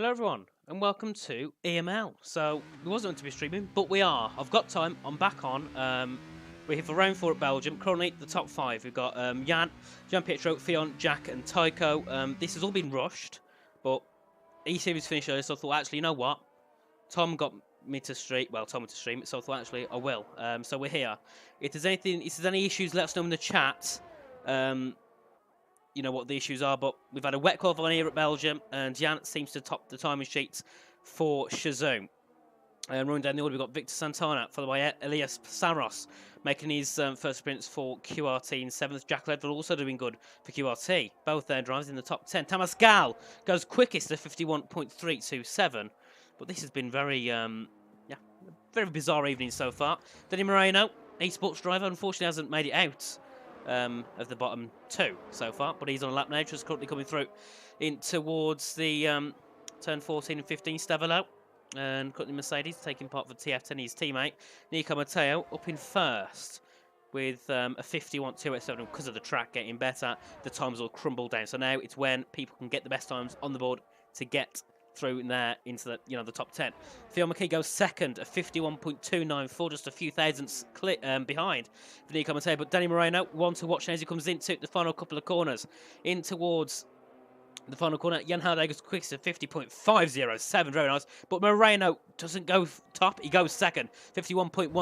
Hello everyone, and welcome to EML. So, we wasn't meant to be streaming, but we are. I've got time, I'm back on. We're here for round 4 at Belgium. Currently, the top 5. We've got Jan, Pietro, Theon, Jack, and Tycho. This has all been rushed, but E-Series finished early, so I thought, actually, you know what? Tom got me to stream, told me to stream it, so I thought, actually, I will. So we're here. If there's any issues, let us know in the chat. You know what the issues are, but we've had a wet qualifying here at Belgium, and Jan seems to top the timing sheets for Shazoo. Running down the order, we've got Victor Santana, followed by Elias Saros, making his first appearance for QRT in 7th. Jack Ledford also doing good for QRT. Both their drivers in the top 10. Tamas Gal goes quickest at 51.327, but this has been very bizarre evening so far. Danny Moreno, esports driver, unfortunately hasn't made it out of the bottom 2 so far, but he's on a lap now, just currently coming through in towards the turn 14 and 15 Stavelo, and currently Mercedes taking part for TF10, his teammate Nico Matteo up in first with a 51.287. Because of the track getting better, the times will crumble down, so now it's when people can get the best times on the board to get through in there into the top 10. Theo McKee goes second at 51.294, just a few thousandths behind for Nico Matteo. But Danny Moreno, one to watch as he comes into the final couple of corners in towards the final corner. Jan Hardag goes quickest at 50.507, very nice. But Moreno doesn't go top, he goes second, 51.102.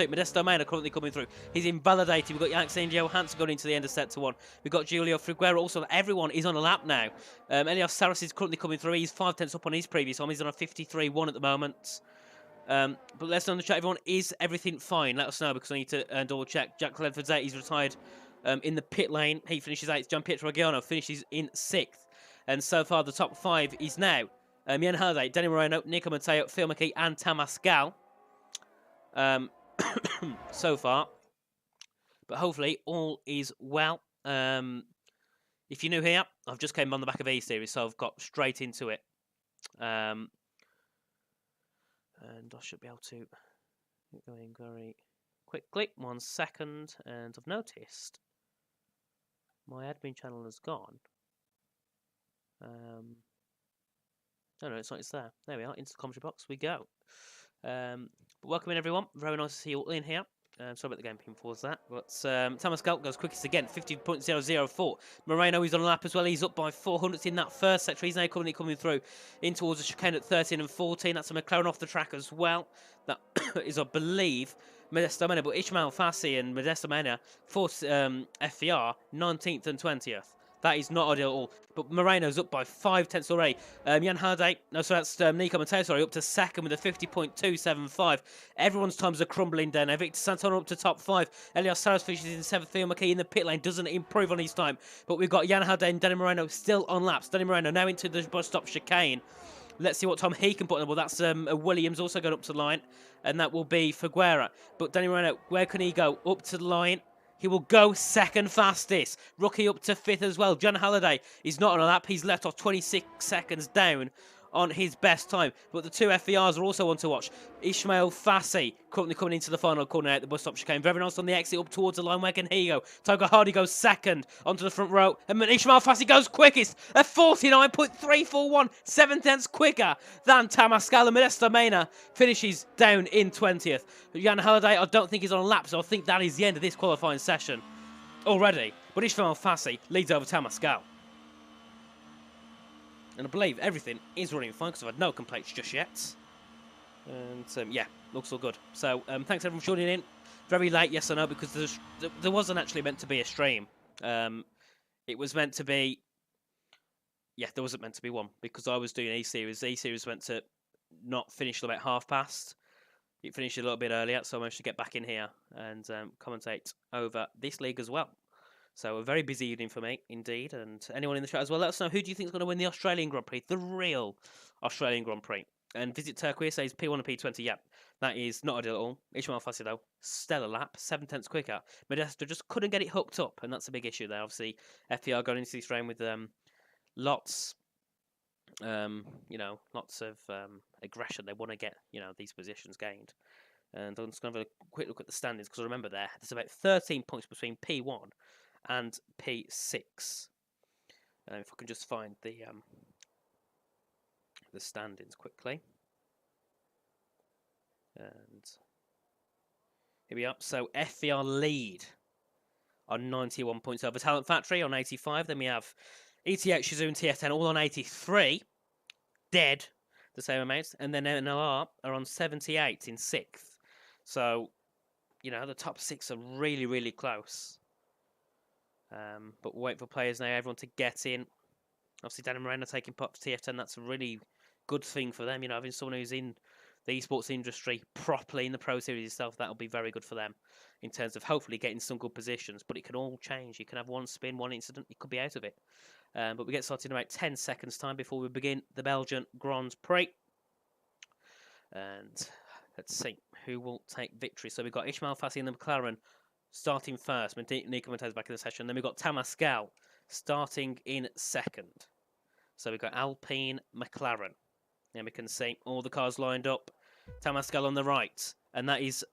Modesto Mena currently coming through. He's invalidated. We've got Yaxine Johansson going into the end of set to 1. We've got Julio Figueroa also. Everyone is on a lap now. Elias Saras is currently coming through. He's 5 tenths up on his previous time. He's on a 53.1 at the moment. But let us know in the chat, everyone, is everything fine? Let us know, because I need to double check. Jack Cledford's 8, he's retired in the pit lane. He finishes 8th. Gian Pietro Aguiano finishes in 6th. And so far, the top 5 is now Jan Harday, Danny Moreno, Nico Matteo, Phil McKee, and Tamas Gal. So far. But hopefully, all is well. If you're new here, I've just came on the back of E-Series, so I've got straight into it. And I should be able to get going very quickly. 1 second. And I've noticed my admin channel has gone. No, it's not. It's there. There we are. Into the commentary box we go. But welcome in, everyone. Very nice to see you all in here. Sorry about the game pin was that. But Tamas Galt goes quickest again, 50.004. Moreno is on a lap as well. He's up by 400 in that first sector. He's now coming through in towards the chicane at 13 and 14. That's a McLaren off the track as well. That is, I believe, Modesto Mena. But Ishmael Fassi and Modesto Mena, 4th FVR, 19th and 20th. That is not ideal at all. But Moreno's up by 5 tenths already. Jan Harday, no, so that's Nico Matteo, sorry, up to second with a 50.275. Everyone's times are crumbling down now. Victor Santana up to top 5. Elias Saras finishes in 7th. Theo McKee in the pit lane doesn't improve on his time. But we've got Jan Harday and Danny Moreno still on laps. Danny Moreno now into the bus stop chicane. Let's see what time he can put on the ball. That's Williams also going up to the line. And that will be Figueroa. But Danny Moreno, where can he go? Up to the line. He will go second fastest. Rookie up to 5th as well. John Halliday is not on a lap. He's left off 26 seconds down on his best time. But the 2 FVRs are also one to watch. Ishmael Fassi currently coming into the final corner at the bus stop chicane. Very nice on the exit up towards the line. Where can he go? Togo Hardy goes second onto the front row. And Ishmael Fassi goes quickest at 49.341. 7 tenths quicker than Tamascal. And Modesto Mena finishes down in 20th. Jan Halliday, I don't think he's on a lap, so I think that is the end of this qualifying session already. But Ishmael Fassi leads over Tamascal. And I believe everything is running fine because I've had no complaints just yet. And yeah, looks all good. So thanks everyone for tuning in. Very late, yes I know, because there wasn't actually meant to be a stream. It was meant to be... Yeah, there wasn't meant to be one because I was doing E-Series. E-Series was meant to not finish till about past. It finished a little bit earlier, so I managed to get back in here and commentate over this league as well. So a very busy evening for me, indeed. And anyone in the chat as well, let us know who do you think is going to win the Australian Grand Prix, the real Australian Grand Prix. And Visit Turquoise says P1 and P20, yep. That is not ideal at all. Ishmael Fassi, though, stellar lap, 7 tenths quicker. Modesto just couldn't get it hooked up, and that's a big issue there. Obviously, FPR going into this round with lots of aggression. They want to get, these positions gained. And I'm just going to have a quick look at the standings, because I remember there's about 13 points between P1 and P6. If I can just find the the standings quickly. And here we are. So FVR lead on 91 points over Talent Factory on 85. Then we have ETH, Shazoo, and TF10 all on 83. Dead, the same amounts. And then NLR are on 78 in 6th. So, you know, the top 6 are really, really close. But we'll wait for players now, everyone to get in. Obviously, Danny Moreno taking part for TF10. That's a really good thing for them. You know, having someone who's in the esports industry properly in the Pro Series itself, that'll be very good for them in terms of hopefully getting some good positions. But it can all change. You can have one spin, one incident, you could be out of it. But we get started in about 10 seconds time before we begin the Belgian Grand Prix. And let's see who will take victory. So we've got Ishmael Fassi and the McLaren starting first. Nico Montez back in the session. Then we've got Tamascal starting in second. So we've got Alpine, McLaren. And we can see all the cars lined up. Tamascal on the right. And that is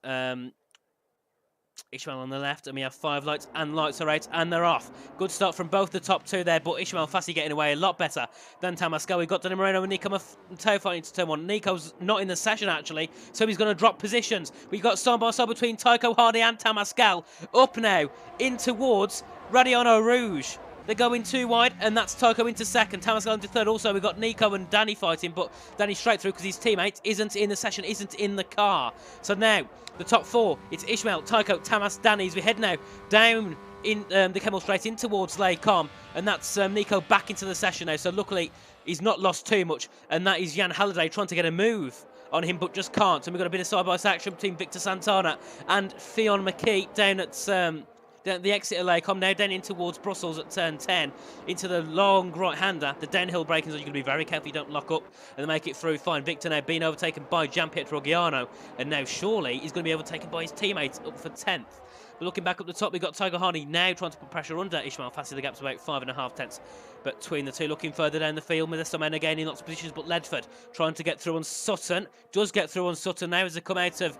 Ishmael on the left. And we have 5 lights, and lights are out, and they're off. Good start from both the top 2 there, but Ishmael Fassi getting away a lot better than Tamascal. We've got Danny Moreno and Nico Mateo fighting to turn 1. Nico's not in the session, actually, so he's going to drop positions. We've got side by side between Tycho Hardy and Tamascal. Up now, in towards Radiano Rouge. They're going 2 wide, and that's Tycho into second. Tamascal into third. Also, we've got Nico and Danny fighting, but Danny straight through because his teammate isn't in the session, isn't in the car. So now, the top 4, it's Ishmael, Tycho, Tamas, Danny. As we head now down in the Kemmel straight in towards Laycom, and that's Nico back into the session now. So luckily, he's not lost too much, and that is Jan Halliday trying to get a move on him, but just can't. And we've got a bit of side-by-side action between Victor Santana and Fionn McKee down at the exit of Laycom now, down in towards Brussels at turn 10, into the long right-hander, the downhill braking, so you're going to be very careful you don't lock up and make it through fine. Victor now being overtaken by Gianpietro Giano, and now surely he's going to be overtaken by his teammates up for 10th. But looking back up the top, we've got Tiger Hardy now trying to put pressure under Ishmael Fassi. The gap's about 5.5 tenths between the two. Looking further down the field, Modesto Men again in lots of positions, but Ledford trying to get through on Sutton. Does get through on Sutton now as they come out of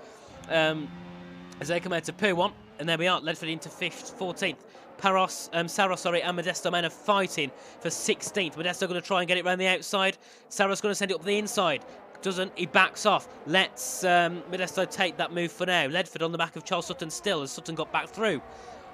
P1. And there we are, Ledford into 5th, 14th. Saros, and Modesto Men are fighting for 16th. Modesto going to try and get it around the outside. Saros going to send it up the inside. Doesn't, he backs off. Lets Modesto take that move for now. Ledford on the back of Charles Sutton still, as Sutton got back through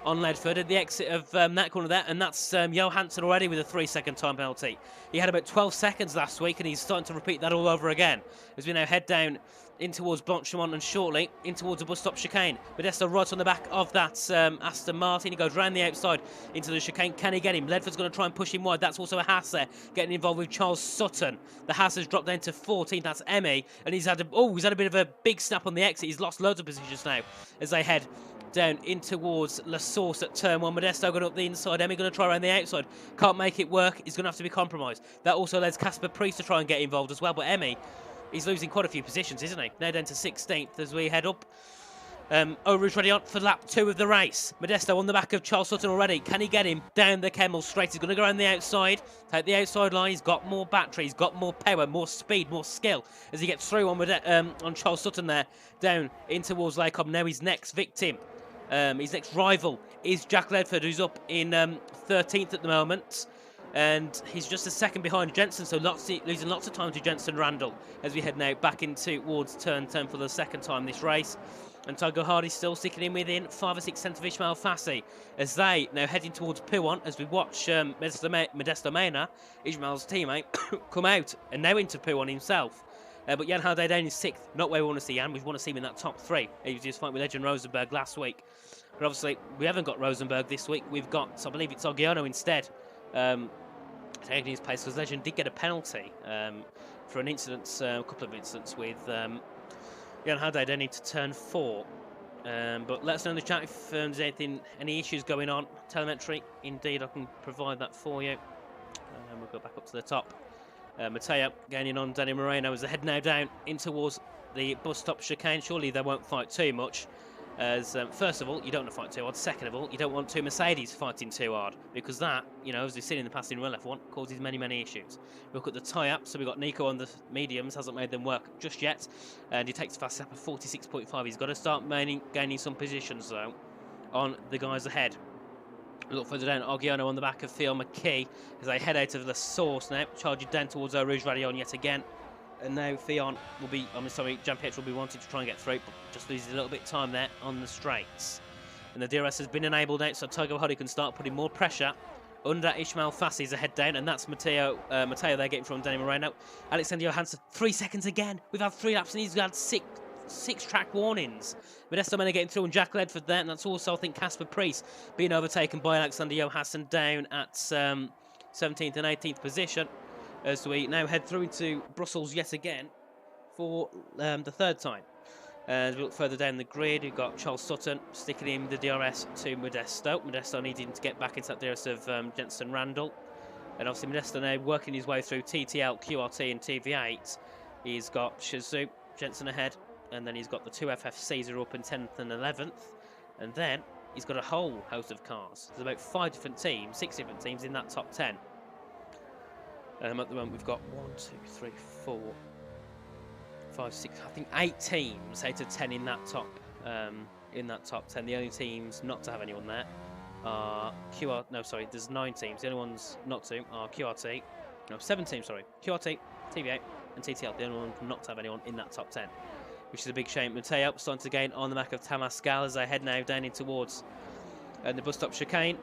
on Ledford at the exit of that corner there. And that's Johansson already with a 3-second time penalty. He had about 12 seconds last week, and he's starting to repeat that all over again. As we now head down in towards Blanchemont and shortly in towards the bus stop chicane. Modesto right on the back of that Aston Martin. He goes round the outside into the chicane. Can he get him? Ledford's going to try and push him wide. That's also a Haas there getting involved with Charles Sutton. The Haas has dropped down to 14th. That's Emmy, and he's had a bit of a big snap on the exit. He's lost loads of positions now as they head down in towards La Source at turn 1. Modesto going up the inside. Emmy going to try around the outside. Can't make it work. He's going to have to be compromised. That also lets Casper Priest to try and get involved as well. But Emmy, he's losing quite a few positions, isn't he? Now down to 16th as we head up. Eau Rouge ready on for lap 2 of the race. Modesto on the back of Charles Sutton already. Can he get him down the Kemmel straight? He's going to go around the outside, take the outside line. He's got more battery, he's got more power, more speed, more skill as he gets through on Charles Sutton there, down in towards Laycom. Now his next victim, his next rival is Jack Ledford, who's up in 13th at the moment. And he's just a second behind Jensen, so losing lots of time to Jensen Randall as we head now back in towards turn 10 for the second time this race. And Tiger Hardy still sticking in within 5 or 6 tenths of Ishmael Fassi as they now heading towards P1 as we watch Modesto Mena, Ishmael's teammate, come out and now into P1 himself. But Jan Halliday down in 6th, not where we want to see Jan. We want to see him in that top 3. He was just fighting with Legend Rosenberg last week. But obviously, we haven't got Rosenberg this week. We've got, I believe it's Ogiano instead. Taking his place because Legend did get a penalty for an incident, a couple of incidents with Jan Halliday down into turn 4. But let us know in the chat if there's any issues going on. Telemetry, indeed, I can provide that for you. We'll go back up to the top. Mateo gaining on Danny Moreno as they head now down in towards the bus stop chicane. Surely they won't fight too much. As first of all, you don't want to fight too hard. Second of all, you don't want 2 Mercedes fighting too hard because that, you know, as we've seen in the past in Real F1, causes many, many issues. Look at the tie-up. So we've got Nico on the mediums, hasn't made them work just yet, and he takes a fast lap of 46.5. He's got to start gaining some positions though on the guys ahead. Look further down, Ogiono on the back of Theo McKee as they head out of the source now, charging down towards Eau Rouge Radion yet again. And now Theon will be, Jean-Pierre will be wanting to try and get through, but just loses a little bit of time there on the straights. And the DRS has been enabled out, so Tiger Huddy can start putting more pressure under Ismail Fassi's ahead down, and that's Matteo there getting from Danny Moreno. Alexander Johansson, 3 seconds again. We've had 3 laps and he's had six track warnings. Modesto Mena getting through and Jack Ledford there, and that's also, I think, Casper Priest being overtaken by Alexander Johansson down at 17th and 18th position as we now head through into Brussels yet again for the 3rd time. As we look further down the grid, we've got Charles Sutton sticking in the DRS to Modesto. Modesto needing to get back into that DRS of Jensen Randall. And obviously Modesto now working his way through TTL, QRT and TV8. He's got Shazoo, Jensen ahead, and then he's got the 2 FFCs who are up in 10th and 11th. And then he's got a whole host of cars. There's about 5 different teams, 6 different teams in that top 10. At the moment we've got 1, 2, 3, 4, 5, 6, I think 8 teams, 8 of 10 in that top 10. The only teams not to have anyone there are there's 9 teams. The only ones not to are QRT. No, 7 teams, sorry. QRT, TVA, and TTL. The only ones not to have anyone in that top 10. Which is a big shame. Mateo starting to gain on the back of Tamascal as they head now down in towards the bus stop chicane.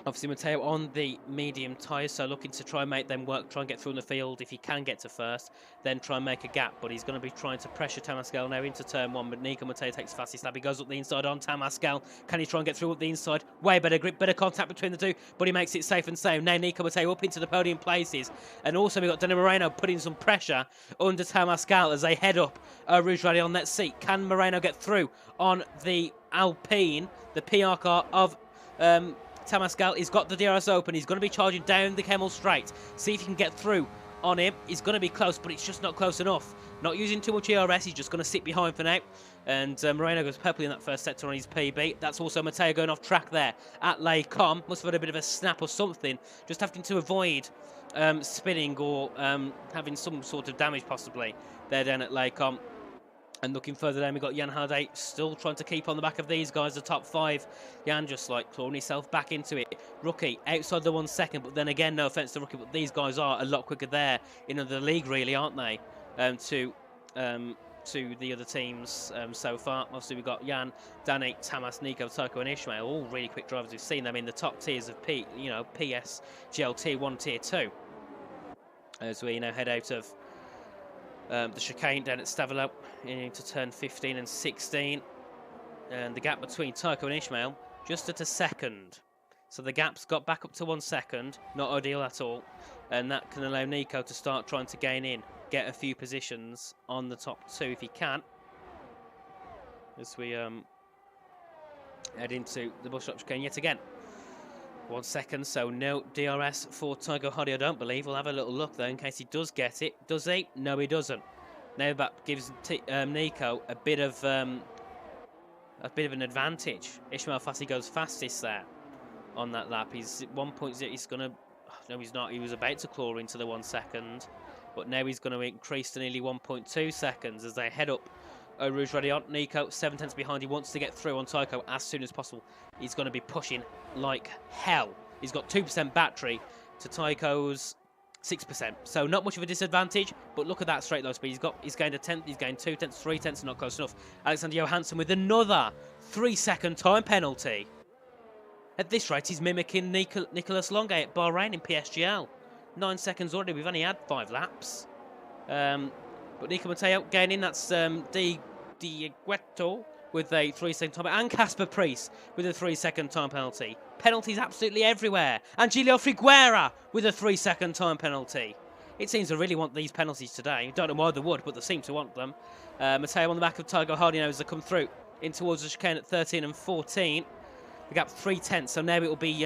Obviously Matteo on the medium tyres, so looking to try and make them work, try and get through in the field. If he can get to first, then try and make a gap. But he's going to be trying to pressure Tamascal now into turn 1. But Nico Matteo takes fastest stab. He goes up the inside on Tamascal. Can he try and get through up the inside? Way better grip, better contact between the two. But he makes it safe and sound. Now Nico Matteo up into the podium places. And also we've got Danny Moreno putting some pressure under Tamascal as they head up Rouge Rally on that seat. Can Moreno get through on the Alpine, the PR car of Tamascal? He's got the DRS open. He's going to be charging down the Kemmel straight. See if he can get through on him. He's going to be close, but it's just not close enough. Not using too much ERS. He's just going to sit behind for now. And Moreno goes purple in that first sector on his PB. That's also Matteo going off track there at Les Combes. Must have had a bit of a snap or something. Just having to avoid spinning or having some sort of damage possibly there down at Les Combes. And looking further down, we've got Jan Harday still trying to keep on the back of these guys, the top 5. Jan just like clawing himself back into it. Rookie outside the 1 second, but then again, no offence to Rookie, but these guys are a lot quicker there in the league, really, aren't they? To the other teams so far. Obviously, we've got Jan, Danny, Tamas, Nico, Toko, and Ishmael, all really quick drivers. We've seen them in the top tiers of PS, GL Tier 1, Tier 2. As we now head out of the chicane down at Stavelo into turn 15 and 16, and the gap between Tycho and Ishmael just at a second, so the gap's got back up to 1 second. Not ideal at all, and that can allow Nico to start trying to gain in, get a few positions on the top 2 if he can, as we head into the bus stop chicane yet again. 1 second, so no DRS for Tiger Huddy, I don't believe. We'll have a little look though in case he does get it. Does he? No, he doesn't. Now that gives Nico a bit of an advantage. Ishmael Fassi goes fastest there on that lap. He's 1.0. He's gonna. No, he's not. He was about to claw into the 1 second, but now he's going to increase to nearly 1.2 seconds as they head up Rouge Radion. Nico 7 tenths behind. He wants to get through on Tycho as soon as possible. He's going to be pushing like hell. He's got 2% battery to Tycho's 6%, so not much of a disadvantage. But look at that straight line speed. He's gained a tenth. He's gained 2 tenths, 3 tenths, not close enough. Alexander Johansson with another 3-second time penalty. At this rate, he's mimicking Nicolas Longue at Bahrain in PSGL. 9 seconds already. We've only had 5 laps. But Nico Matteo gaining. That's Di Guetto with a 3-second time, and Casper Priest with a 3-second time penalty. Penalties absolutely everywhere. And Giulio Figuera with a 3-second time penalty. It seems to really want these penalties today. Don't know why they would, but they seem to want them. Matteo on the back of Tiago Hardy now as they come through in towards the chicane at 13 and 14. The gap 3 tenths, so now it will be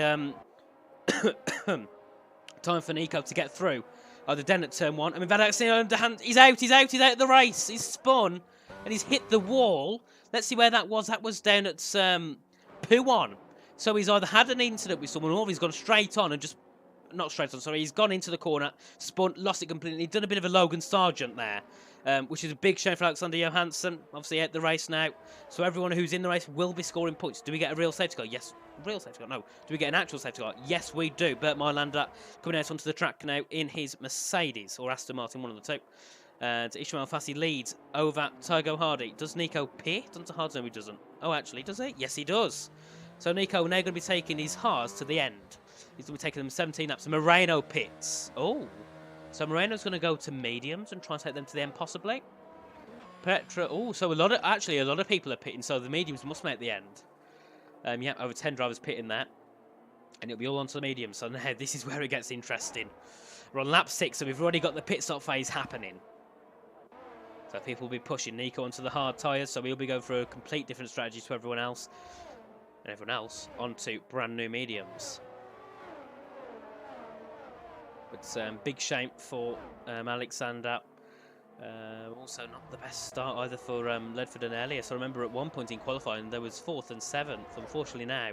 time for Nico to get through. The den at turn 1. And we've had Alexander underhand. He's out of the race. He's spun and he's hit the wall. Let's see where that was. That was down at Puon. So he's either had an incident with someone or he's gone straight on and just... Not straight on, sorry. He's gone into the corner, spun, lost it completely. Done a bit of a Logan Sargent there, which is a big shame for Alexander Johansson. Obviously out the race now. So everyone who's in the race will be scoring points. Do we get a real safety car? Yes, real safety car? No. Do we get an actual safety car? Yes, we do. Bert Mylander coming out onto the track now in his Mercedes, or Aston Martin, one of the two. And Ishmael Fassi leads over Tygo Hardy. Does Nico pit onto Hards? No, he doesn't. Oh, actually, does he? Yes, he does. So Nico now going to be taking his Hards to the end. He's going to be taking them 17 laps. Moreno pits. Oh. So Moreno's going to go to mediums and try and take them to the end, possibly. Petra. Oh, so a lot of people are pitting. So the mediums must make the end. Yeah, over 10 drivers pitting there, and it'll be all onto the mediums. So now this is where it gets interesting. We're on lap 6, so we've already got the pit stop phase happening. So people will be pushing Nico onto the hard tyres. So we'll be going for a complete different strategy to everyone else, and everyone else onto brand new mediums. But big shame for Alexander. Also not the best start either for Ledford and Elias. I remember at one point in qualifying there was 4th and 7th. Unfortunately now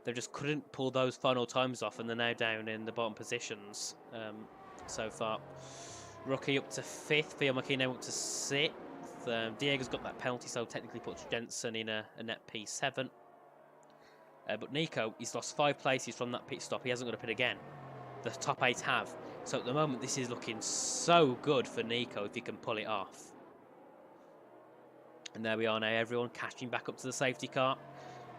they just couldn't pull those final times off, and they're now down in the bottom positions so far. Rocky up to 5th, Theo Makino up to 6th. Diego's got that penalty, so technically puts Jensen in a net P7. But Nico, he's lost 5 places from that pit stop. He hasn't got to pit again. The top 8 have. So at the moment, this is looking so good for Nico if he can pull it off. And there we are now, everyone catching back up to the safety car.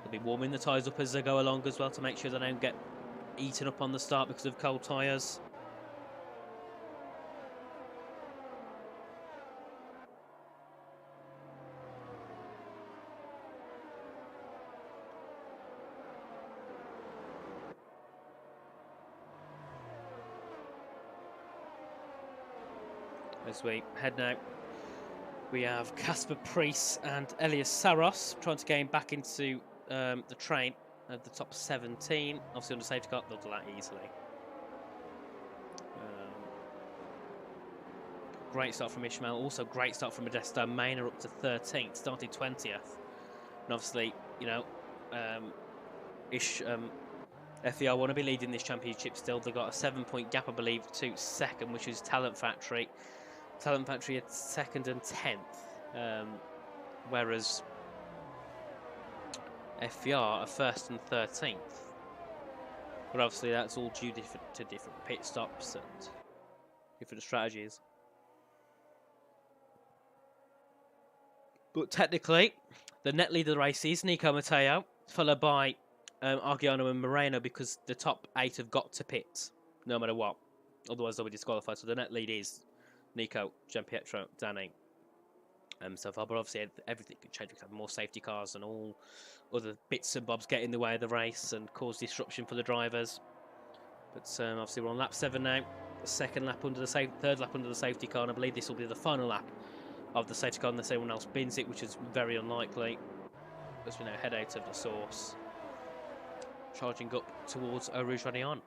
They'll be warming the tyres up as they go along as well to make sure they don't get eaten up on the start because of cold tyres. As we head now, we have Casper Priest and Elias Saros trying to gain back into the train at the top 17. Obviously on the safety car, they'll do that easily. Great start from Ishmael. Also great start from Modesto. Maynard up to 13th, started 20th. And obviously, you know, FER want to be leading this championship still. They've got a 7-point gap, I believe, to second, which is Talent Factory. Talent Factory at 2nd and 10th, whereas FER are 1st and 13th. But obviously that's all due to different pit stops and different strategies. But technically, the net leader of the race is Nico Matteo, followed by Argiano and Moreno, because the top 8 have got to pit, no matter what. Otherwise they'll be disqualified. So the net lead is Nico, Gianpietro, Danny, so far. But obviously everything could change. We could have more safety cars and all other bits and bobs get in the way of the race and cause disruption for the drivers. But obviously we're on lap 7 now. The third lap under the safety car, and I believe this will be the final lap of the safety car unless anyone else bins it, which is very unlikely. As we now head out of the source, charging up towards Eau Rouge Rayon.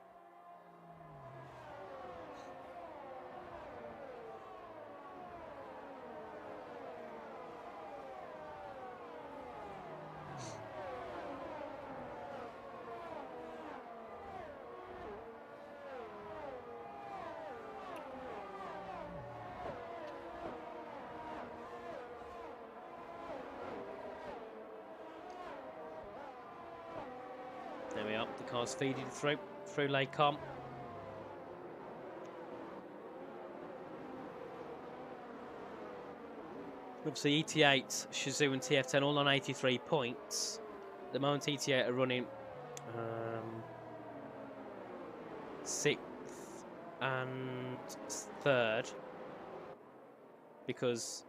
There we are, the car's feeding through Lake Com. Obviously ET8, Shazoo and TF10 all on 83 points. At the moment ET8 are running 6th and 3rd. Because,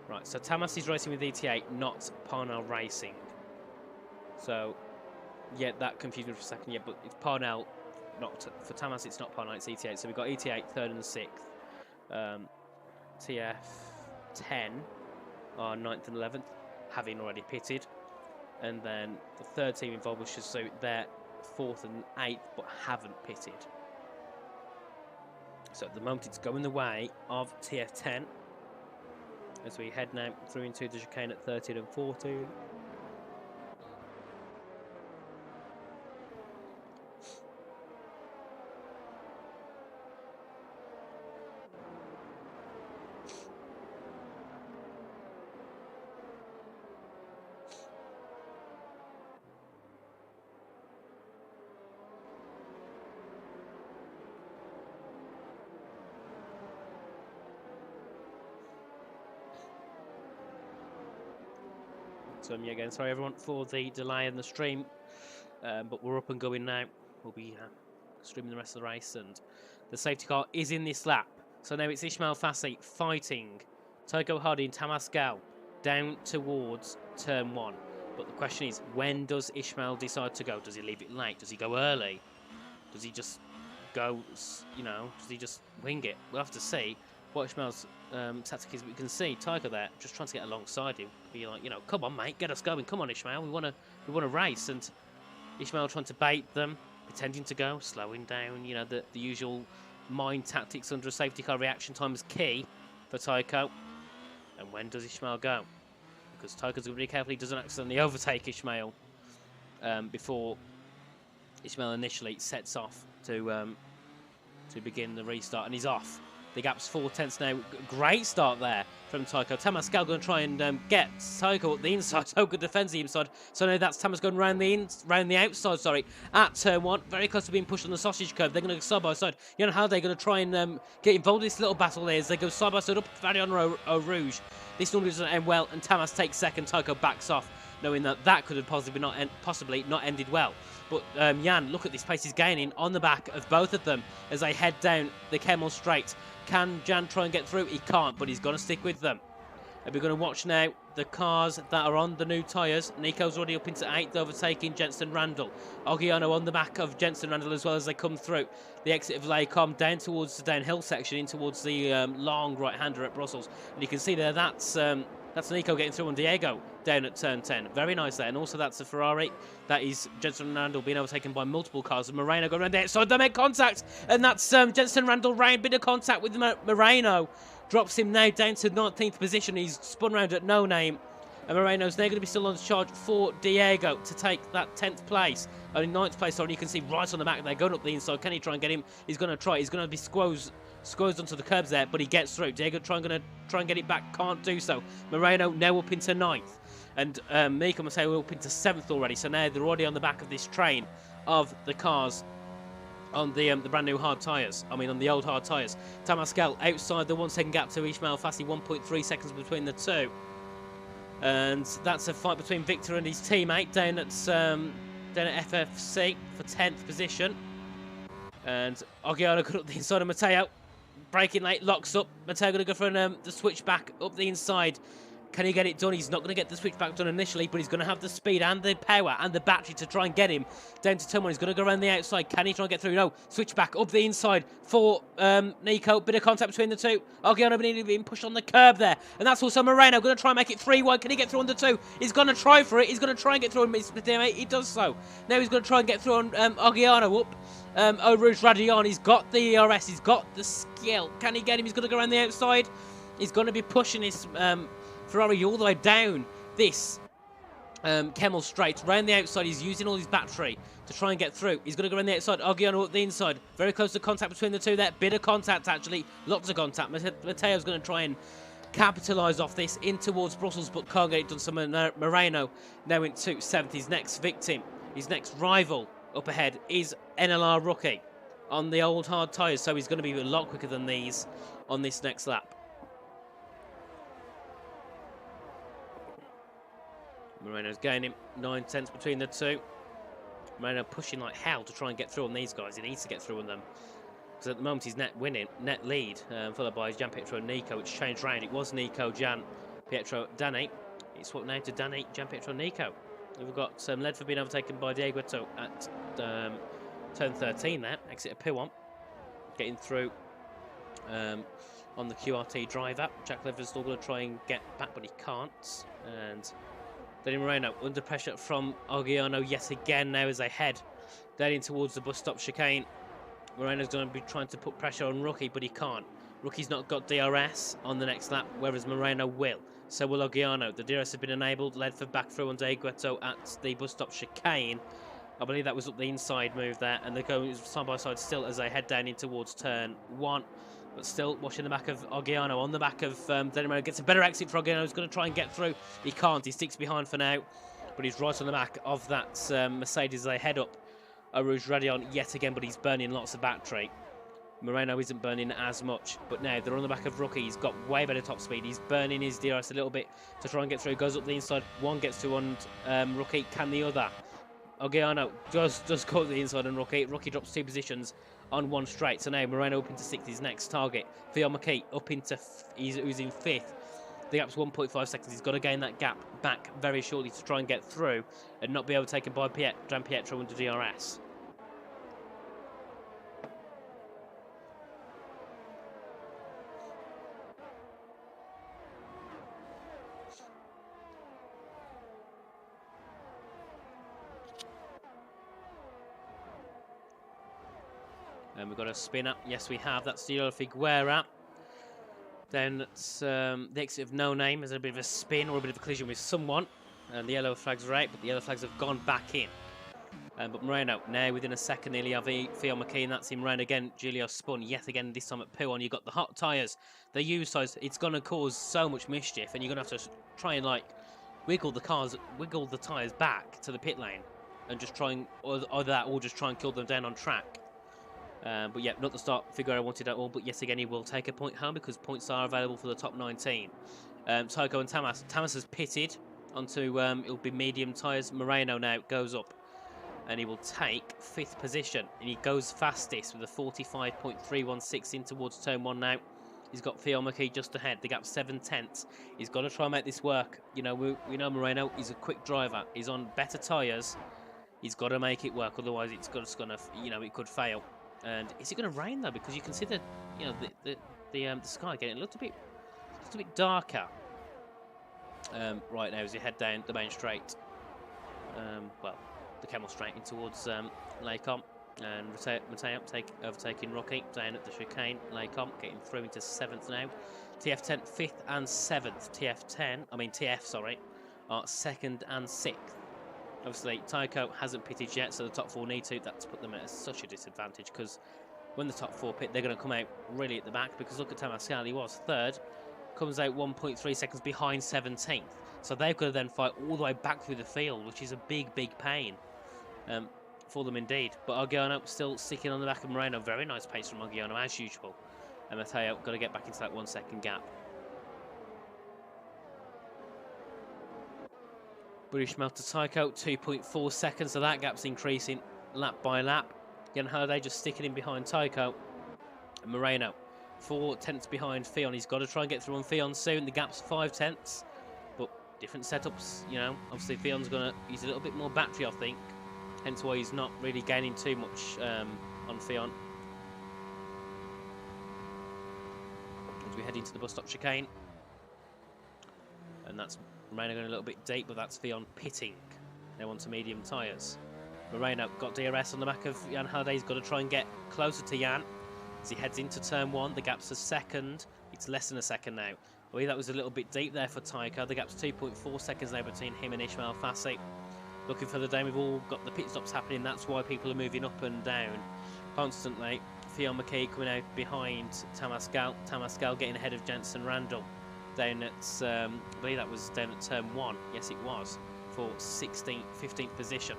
right, so Tamas is racing with ET8, not Parnell Racing. So, yeah, that confused me for a second, yeah, but it's Parnell, not for Tamas, it's not Parnell, it's ET8. So we've got ET8, 3rd and 6th. TF10 are 9th and 11th, having already pitted. And then the third team involved was Shazoo, they're 4th and 8th, but haven't pitted. So at the moment it's going the way of TF10. As we head now through into the chicane at 13 and 14. Yeah, again, sorry everyone for the delay in the stream, but we're up and going now. We'll be streaming the rest of the race, and the safety car is in this lap. So now it's Ismail Fassi fighting Tycho Hardy and Tamas Gal down towards turn 1. But the question is, when does Ismail decide to go? Does he leave it late? Does he go early? Does he just go, you know, does he just wing it? We'll have to see what Ismail's tactic is. But you can see Tycho there just trying to get alongside him. Be like, you know, come on, mate, get us going. Come on, Ismail, we want to race. And Ismail trying to bait them, pretending to go, slowing down. You know, the usual mind tactics under a safety car. Reaction time is key for Tycho. And when does Ismail go? Because Tycho's going to be careful he doesn't accidentally overtake Ismail before Ismail initially sets off to begin the restart, and he's off. The gap's 4 tenths now. Great start there from Tycho. Tamas Gal going to try and get Tycho at the inside. So good defends the inside. So now that's Tamas going round the outside. Sorry, at turn 1, very close to being pushed on the sausage curve. They're going to go side by side. You know how they're going to try and get involved in this little battle there as they go side by side up Varian Eau Rouge. This normally doesn't end well, and Tamas takes second. Tycho backs off, knowing that could have possibly not ended well. But Jan, look at this pace he's gaining on the back of both of them as they head down the Kemmel Straight. Can Jan try and get through? He can't, but he's going to stick with them. And we're going to watch now the cars that are on the new tyres. Nico's already up into 8th, overtaking Jensen Randall. Ogiano on the back of Jensen Randall as well as they come through the exit of Laycom down towards the downhill section, in towards the long right-hander at Brussels. And you can see there that's Nico getting through on Diego down at turn 10. Very nice there. And also that's a Ferrari. That is Jensen Randall being overtaken by multiple cars. And Moreno going around the outside. They make contact. And that's Jensen Randall round. Bit of contact with Moreno. Drops him now down to 19th position. He's spun round at no name. And Moreno's now going to be still on charge for Diego to take that 10th place. Only 9th place on. You can see right on the back there going up the inside. Can he try and get him? He's going to try. He's going to be squoze onto the curbs there, but he gets through. Diego going to try and get it back, can't do so. Moreno now up into 9th, and Mika must say we're up into 7th already. So now they're already on the back of this train of the cars on the brand new hard tyres. I mean, on the old hard tyres. Tamas Gal outside the 1 second gap to Ismail Fassi, 1.3 seconds between the two, and that's a fight between Victor and his teammate down at FFC for 10th position. And Ogiano got up the inside of Matteo. Braking late, locks up. Matteo going to go for the switchback up the inside. Can he get it done? He's not going to get the switchback done initially, but he's going to have the speed and the power and the battery to try and get him down to turn 1. He's going to go around the outside. Can he try and get through? No. Switchback up the inside for Nico. Bit of contact between the two. Ogiano being pushed on the curb there. And that's also Moreno going to try and make it 3 wide. Can he get through on the 2? He's going to try for it. He's going to try and get through on his teammate. He does so. Now he's going to try and get through on Ogiano up. Eau Rouge Radion, he's got the ERS, he's got the skill. Can he get him? He's going to go around the outside. He's going to be pushing his Ferrari all the way down this Kemmel Straight. Around the outside, he's using all his battery to try and get through. He's going to go around the outside. Ogiano up the inside. Very close to contact between the two there. Bit of contact, actually. Lots of contact. Matteo's going to try and capitalise off this in towards Brussels, but can't get it done. So Moreno now into 7th. His next victim, his next rival up ahead is NLR Rookie on the old hard tyres, so he's going to be a lot quicker than these on this next lap. Moreno's gaining 9 tenths between the two. Moreno pushing like hell to try and get through on these guys. He needs to get through on them, because at the moment he's net lead, followed by Gian Pietro Nico, which changed round. It was Nico, Gian Pietro, Danny. It's swapped now to Danny, Gian Pietro, Nico. We've got Ledford being overtaken by Diego at turn 13 there, exit of P1. Getting through on the QRT driver. Jack Ledford's still going to try and get back, but he can't. And Danny Moreno under pressure from Ogiano yet again now as they head down towards the bus stop chicane. Moreno's going to be trying to put pressure on Rookie, but he can't. Rookie's not got DRS on the next lap, whereas Moreno will. So will Ogiano. The DRS has been enabled. Ledford back through on Diego at the bus stop chicane. I believe that was up the inside move there. And they're going side by side still as they head down in towards turn 1. But still watching the back of Ogiano. On the back of Denimero. Gets a better exit for Ogiano. He's going to try and get through. He can't. He sticks behind for now. But he's right on the back of that Mercedes as they head up Eau Rouge Radion yet again. But he's burning lots of battery. Moreno isn't burning as much, but now they're on the back of Rookie. He's got way better top speed. He's burning his DRS a little bit to try and get through. Goes up the inside. One gets to one. Rookie, can the other? Ogiano just caught the inside and Rookie. Rookie drops 2 positions on 1 straight. So now Moreno up into 6th, his next target. Fionn McKee up into, who's in 5th. The gap's 1.5 seconds. He's got to gain that gap back very shortly to try and get through and not be overtaken by Gianpietro under DRS. And we've got a spinner. Yes, we have. That's Diego Figuera. Then it's the exit of No Name. There's a bit of a spin or a bit of a collision with someone. And the yellow flags are out, but the yellow flags have gone back in. But Moreno, now within a second, nearly have Fionn McKee, and that's him round again. Julio spun yet again, this time at P1. You've got the hot tyres, the used tyres. It's going to cause so much mischief, and you're going to have to try and, like, wiggle the tyres back to the pit lane. And just try and, either that, or just try and kill them down on track. But yeah, not the start Figueroa wanted at all, but yes again he will take a point home because points are available for the top 19. Tycho and Tamas. Tamas has pitted onto, it'll be medium tyres. Moreno now goes up and he will take 5th position. And he goes fastest with a 45.316 in towards turn 1 now. He's got Fionn McKee just ahead. The gap's 7/10. He's got to try and make this work. You know, we know Moreno, he's a quick driver. He's on better tyres. He's got to make it work, otherwise it's just going to, you know, it could fail. And is it going to rain though? Because you can see the, you know, the sky again. It looked a bit darker right now as you head down the main straight. Well, the Camel straight in towards Lacombe, and Mateo overtaking Rocky down at the chicane. Lacombe getting through into 7th now. TF10 5th and 7th. TF sorry, are 2nd and 6th. Obviously, Tycho hasn't pitted yet, so the top 4 need to. That's put them at such a disadvantage because when the top 4 pit, they're going to come out really at the back because look at Tamascal, he was 3rd, comes out 1.3 seconds behind 17th. So they've got to then fight all the way back through the field, which is a big pain for them indeed. But Argiano still sticking on the back of Moreno. Very nice pace from Argiano as usual. And Mateo got to get back into that 1 second gap. British Melter Tycho, 2.4 seconds, so that gap's increasing lap by lap. Again, Halliday just sticking in behind Tycho. And Moreno, 4/10 behind Fionn. He's got to try and get through on Fionn soon. The gap's 5/10, but different setups, you know. Obviously, Fionn's going to use a little bit more battery, I think. Hence why he's not really gaining too much on Fionn. As we head into the bus stop chicane. And that's Moreno going a little bit deep, but that's Fionn pitting. Now onto medium tyres. Moreno got DRS on the back of Jan Halliday. He's got to try and get closer to Jan as he heads into turn 1. The gap's a second. It's less than a second now. I believe that was a little bit deep there for Tycho. The gap's 2.4 seconds now between him and Ismail Fassi. Looking for the day. We've all got the pit stops happening. That's why people are moving up and down constantly. Fionn McKee coming out behind Tamascal. Tamascal getting ahead of Jensen Randall. Down at, I believe that was down at turn 1. Yes, it was. For 15th position.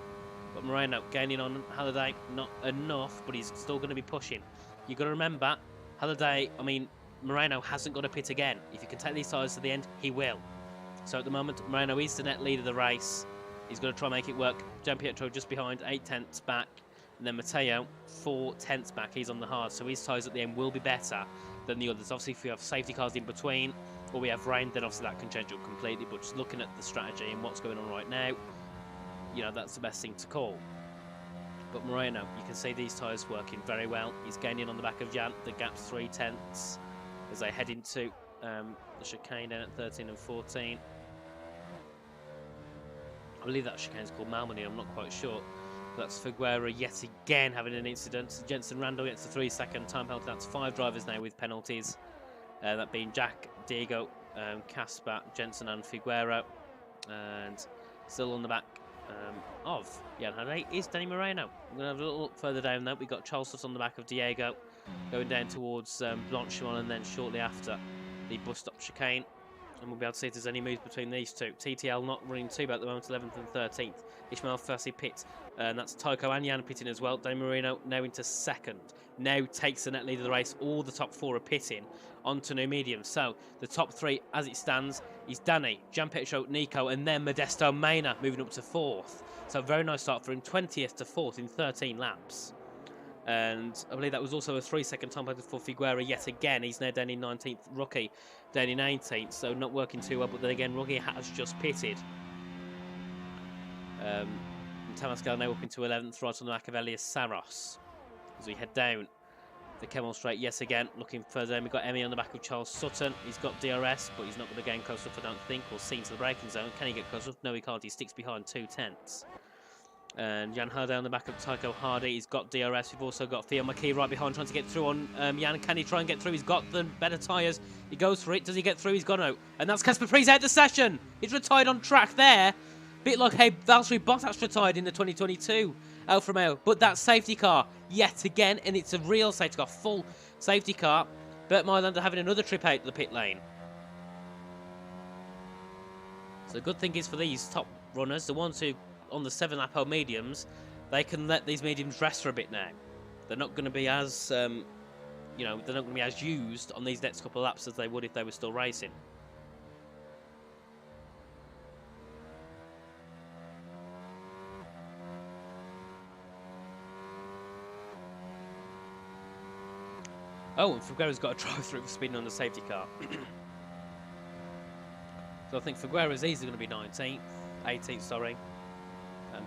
But Moreno gaining on Halliday, not enough, but he's still going to be pushing. You've got to remember, Moreno hasn't got to pit again. If you can take these tyres to the end, he will. So at the moment, Moreno is the net lead of the race. He's got to try and make it work. Gianpietro just behind, 8/10 back. And then Mateo, 4/10 back. He's on the hard, so his tyres at the end will be better than the others. Obviously, if we have safety cars in between, or we have rain, then obviously that can change up completely. But just looking at the strategy and what's going on right now, you know, that's the best thing to call. But Moreno, you can see these tyres working very well. He's gaining on the back of Jan. The gap's 3/10 as they head into the chicane down at 13 and 14. I believe that chicane's called Malmedy, I'm not quite sure. That's Figuera yet again having an incident. Jensen Randall gets a 3-second time penalty. That's 5 drivers now with penalties. That being Jack, Diego, Casper, Jensen and Figuera. And still on the back of Jan Halliday is Danny Moreno. We're going to have a little look further down there. We've got Charles Sutt on the back of Diego. Going down towards Blanchimont, and then shortly after the bus stop chicane. And we'll be able to see if there's any moves between these two. TTL not running too bad at the moment, 11th and 13th. Ishmael Fassi pit, and that's Tycho and Jan pitting as well. Danny Marino now into second. Now takes the net lead of the race. All the top four are pitting onto new medium. So the top three, as it stands, is Danny, Jan Petro, Nico, and then Modesto Mena moving up to fourth. So very nice start for him, 20th to fourth in 13 laps. And I believe that was also a 3-second time for Figuera yet again. He's now down in 19th, Rookie down in 18th, so not working too well. But then again, Rookie has just pitted. Tamascal now up into 11th, right on the back of Elias Saros. As we head down the Kemmel Straight, yes again, looking further down. We've got Emmy on the back of Charles Sutton. He's got DRS, but he's not going to gain close enough, I don't think. Or seen to the braking zone. Can he get close enough? No, he can't. He sticks behind 2/10. And Jan Hurd on the back of Tycho Hardy. He's got DRS. We've also got Theo McKee right behind trying to get through on Jan. Can he try and get through? He's got the better tyres. He goes for it. Does he get through? He's gone out. And that's Casper Priest out the session. He's retired on track there. Bit like hey, Valtteri Bottas retired in the 2022 Alfa Romeo. But that safety car yet again. And it's a real safety car. Full safety car. Bert Mylander having another trip out the pit lane. So the good thing is for these top runners, the ones who on the 7-lap old mediums, they can let these mediums rest for a bit now. They're not going to be as, they're not going to be as used on these next couple of laps as they would if they were still racing. Oh, and Figueroa's got a drive-through for speeding on the safety car. So I think Figueroa's easily going to be 19th, 18th, sorry.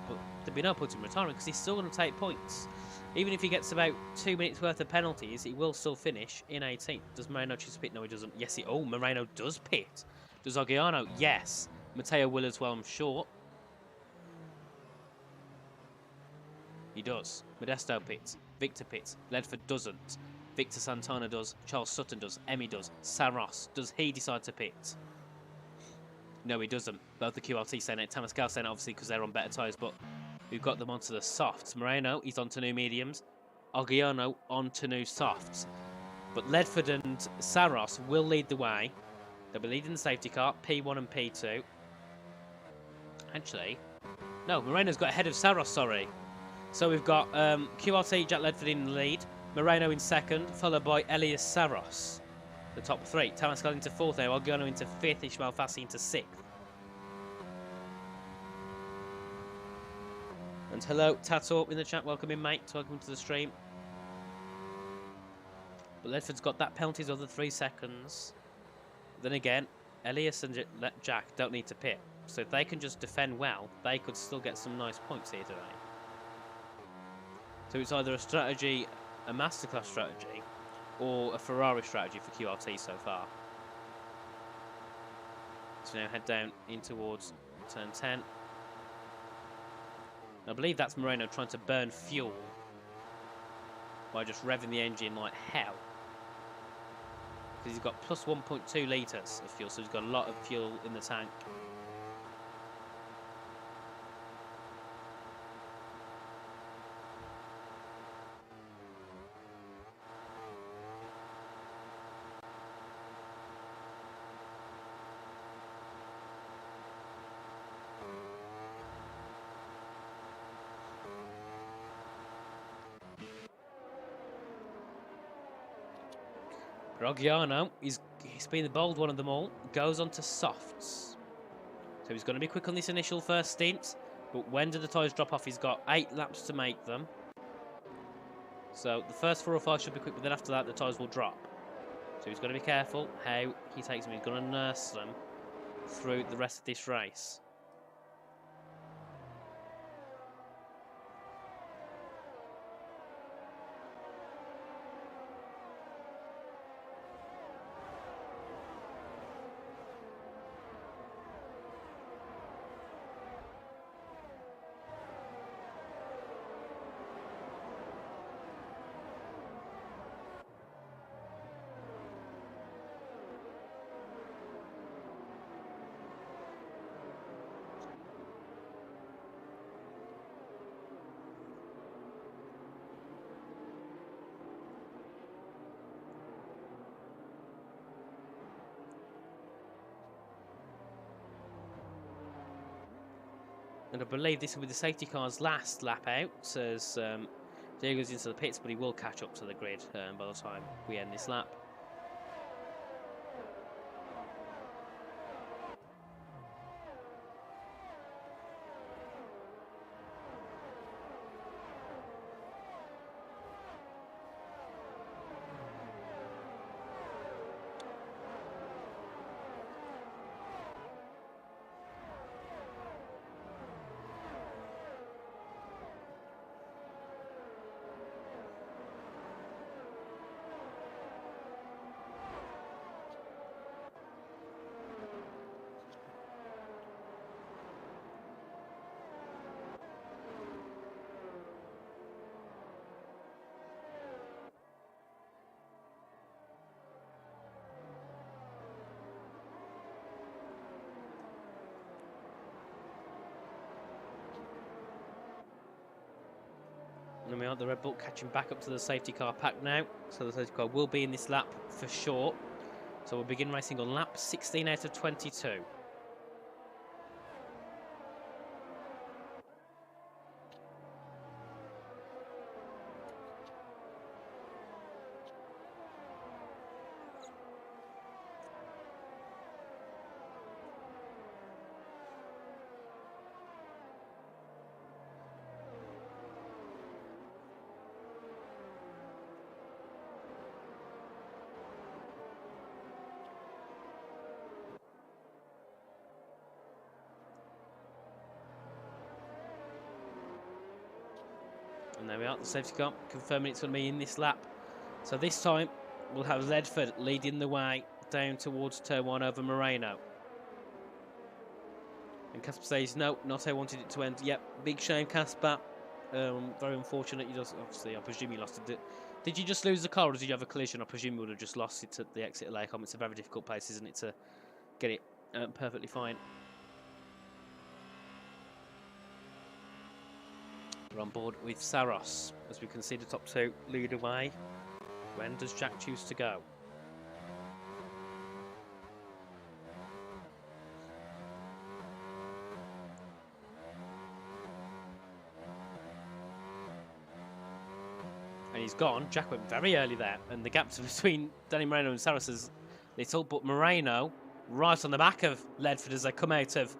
But there'd be no point in retiring because he's still going to take points. Even if he gets about 2 minutes worth of penalties, he will still finish in 18th. Does Moreno choose to pit? No, he doesn't. Yes, Moreno does pit. Does Ogiano? Yes. Matteo will as well, I'm sure. He does. Modesto pits. Victor pits. Ledford doesn't. Victor Santana does. Charles Sutton does. Emmy does. Saros. Does he decide to pit? No, he doesn't. Both the QRT saying it. Tamascal saying it, obviously, because they're on better tyres, but we've got them onto the softs. Moreno, he's onto new mediums. Ogiano onto new softs. But Ledford and Saros will lead the way. They'll be leading the safety car, P1 and P2. Actually, no, Moreno's got ahead of Saros, sorry. So we've got QRT, Jack Ledford in the lead. Moreno in second, followed by Elias Saros. The top three. Tamascal into fourth now. Ogiano into fifth. Ishmael Fassi into sixth. And hello, Tato in the chat. Welcome in, mate. Welcome to the stream. But Ledford's got that penalties of the 3 seconds. Then again, Elias and Jack don't need to pit. So if they can just defend well, they could still get some nice points here today. So it's either a strategy, a masterclass strategy, or a Ferrari strategy for QRT so far. So now head down in towards turn 10. I believe that's Moreno trying to burn fuel by just revving the engine like hell. Because he's got plus 1.2 litres of fuel, so he's got a lot of fuel in the tank. Ogiano, he's been the bold one of them all, goes on to softs. So he's going to be quick on this initial first stint, but when do the tyres drop off? He's got 8 laps to make them. So the first 4 or 5 should be quick, but then after that the tyres will drop. So he's got to be careful how he takes them. He's going to nurse them through the rest of this race. And I believe this will be the safety car's last lap out, as Diego goes into the pits, but he will catch up to the grid by the time we end this lap. And we are the Red Bull catching back up to the safety car pack now. So the safety car will be in this lap for sure. So we'll begin racing on lap 16 out of 22. And there we are, the safety car confirming it's going to be in this lap. So this time we'll have Ledford leading the way down towards turn 1 over Moreno. And Casper says, no, not how I wanted it to end. Yep, big shame, Casper. Very unfortunate. You just, obviously, I presume you lost it. Did you just lose the car or did you have a collision? I presume you would have just lost it at the exit of Lake. It's a very difficult place, isn't it, to get it perfectly fine. We're on board with Saros as we can see the top 2 lead away. When does Jack choose to go? And he's gone. Jack went very early there, and the gap between Danny Moreno and Saros is little, but Moreno right on the back of Ledford as they come out of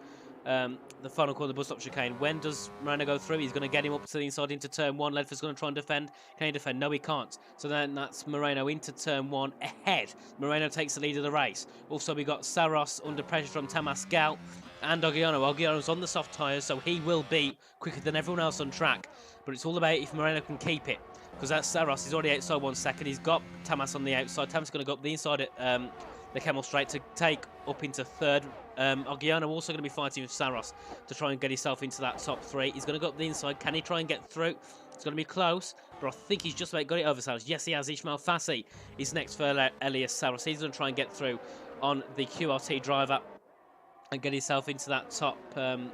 the final corner of the bus stop chicane. When does Moreno go through? He's going to get him up to the inside into turn 1. Ledford's going to try and defend. Can he defend? No, he can't. So then that's Moreno into turn 1 ahead. Moreno takes the lead of the race. Also, we got Saros under pressure from Tamas Gal and Ogiano. Ogiano's on the soft tyres, so he will be quicker than everyone else on track. But it's all about if Moreno can keep it, because that's Saros. He's already outside 1 second. He's got Tamas on the outside. Tamas is going to go up the inside at the Camel Straight to take up into 3rd. Ogiano also going to be fighting with Saros to try and get himself into that top 3. He's going to go up the inside. Can he try and get through? It's going to be close, but I think he's just about got it over Saros. Yes, he has. Ishmael Fassi is next for Elias Saros. He's going to try and get through on the QRT driver and get himself into that top 5.